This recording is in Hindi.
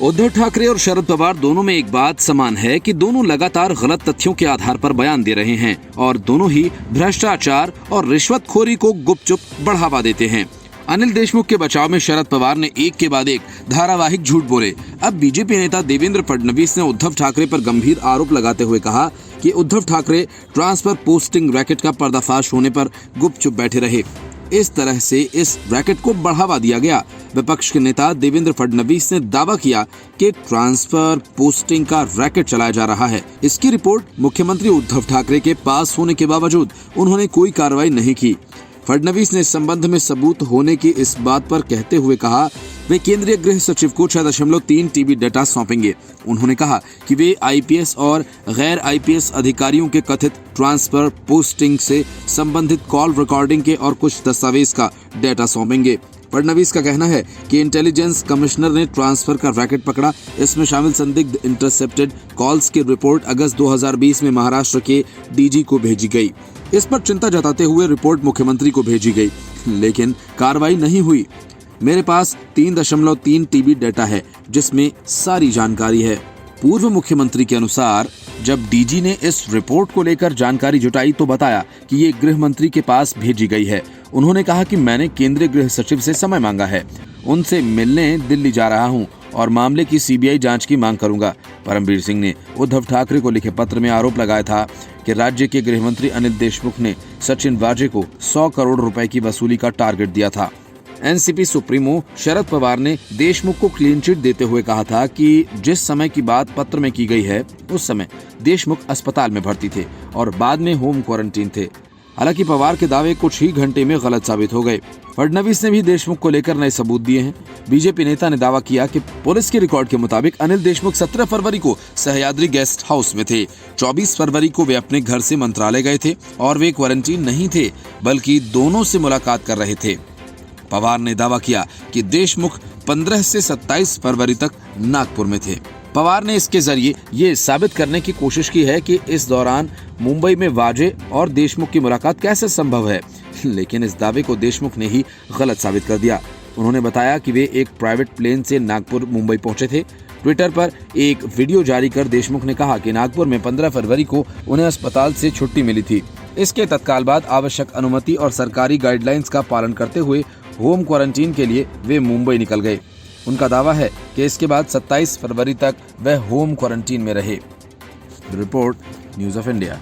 उद्धव ठाकरे और शरद पवार दोनों में एक बात समान है कि दोनों लगातार गलत तथ्यों के आधार पर बयान दे रहे हैं और दोनों ही भ्रष्टाचार और रिश्वतखोरी को गुपचुप बढ़ावा देते हैं। अनिल देशमुख के बचाव में शरद पवार ने एक के बाद एक धारावाहिक झूठ बोले। अब बीजेपी नेता देवेंद्र फडणवीस ने उद्धव ठाकरे पर गंभीर आरोप लगाते हुए कहा कि Uddhav Thackeray transfer posting racket का पर्दाफाश होने पर गुपचुप बैठे रहे। इस तरह से इस रैकेट को बढ़ावा दिया गया। विपक्ष के नेता देवेंद्र फडणवीस ने दावा किया कि ट्रांसफर पोस्टिंग का रैकेट चलाया जा रहा है। इसकी रिपोर्ट मुख्यमंत्री उद्धव ठाकरे के पास होने के बावजूद उन्होंने कोई कार्रवाई नहीं की। फडणवीस ने इस संबंध में सबूत होने की इस बात पर कहते हुए कहा वे केंद्रीय गृह सचिव को 6.3 टीबी डेटा सौंपेंगे। उन्होंने कहा कि वे आईपीएस और गैर आईपीएस अधिकारियों के कथित ट्रांसफर पोस्टिंग से संबंधित कॉल रिकॉर्डिंग के और कुछ दस्तावेज का डेटा सौंपेंगे। फडणवीस का कहना है कि इंटेलिजेंस कमिश्नर ने ट्रांसफर का रैकेट पकड़ा। इसमें शामिल संदिग्ध इंटरसेप्टेड कॉल्स की रिपोर्ट अगस्त 2020 में महाराष्ट्र के डीजी को भेजी गई। इस पर चिंता जताते हुए रिपोर्ट मुख्यमंत्री को भेजी गई, लेकिन कार्रवाई नहीं हुई। मेरे पास 3.3 टीबी डेटा है जिसमें सारी जानकारी है। पूर्व मुख्यमंत्री के अनुसार जब डीजी ने इस रिपोर्ट को लेकर जानकारी जुटाई तो बताया कि ये गृह मंत्री के पास भेजी गई है। उन्होंने कहा कि मैंने केंद्रीय गृह सचिव से समय मांगा है, उनसे मिलने दिल्ली जा रहा हूं और मामले की सीबीआई जांच की मांग करूंगा। परमबीर सिंह ने उद्धव ठाकरे को लिखे पत्र में आरोप लगाया था कि राज्य के गृह मंत्री अनिल देशमुख ने सचिन वाजे को 100 करोड़ रुपए की वसूली का टारगेट दिया था। एनसीपी सुप्रीमो शरद पवार ने देशमुख को क्लीन चिट देते हुए कहा था कि जिस समय की बात पत्र में की गई है उस समय देशमुख अस्पताल में भर्ती थे और बाद में होम क्वारंटीन थे। हालांकि पवार के दावे कुछ ही घंटे में गलत साबित हो गए। फडणवीस ने भी देशमुख को लेकर नए सबूत दिए हैं। बीजेपी नेता ने दावा किया कि पुलिस के रिकॉर्ड के मुताबिक अनिल देशमुख 17 फरवरी को सह्याद्री गेस्ट हाउस में थे। 24 फरवरी को वे अपने घर से मंत्रालय गए थे और वे क्वारंटीन नहीं थे बल्कि दोनों से मुलाकात कर रहे थे। पवार ने दावा किया कि देशमुख 15 से 27 फरवरी तक नागपुर में थे। पवार ने इसके जरिए ये साबित करने की कोशिश की है कि इस दौरान मुंबई में वाजे और देशमुख की मुलाकात कैसे संभव है, लेकिन इस दावे को देशमुख ने ही गलत साबित कर दिया। उन्होंने बताया कि वे एक प्राइवेट प्लेन से नागपुर मुंबई पहुंचे थे। ट्विटर पर एक वीडियो जारी कर देशमुख ने कहा कि नागपुर में 15 फरवरी को उन्हें अस्पताल से छुट्टी मिली थी। इसके तत्काल बाद आवश्यक अनुमति और सरकारी गाइडलाइंस का पालन करते हुए होम क्वारंटीन के लिए वे मुंबई निकल गए। उनका दावा है कि इसके बाद 27 फरवरी तक वह होम क्वारंटीन में रहे। Report news of India.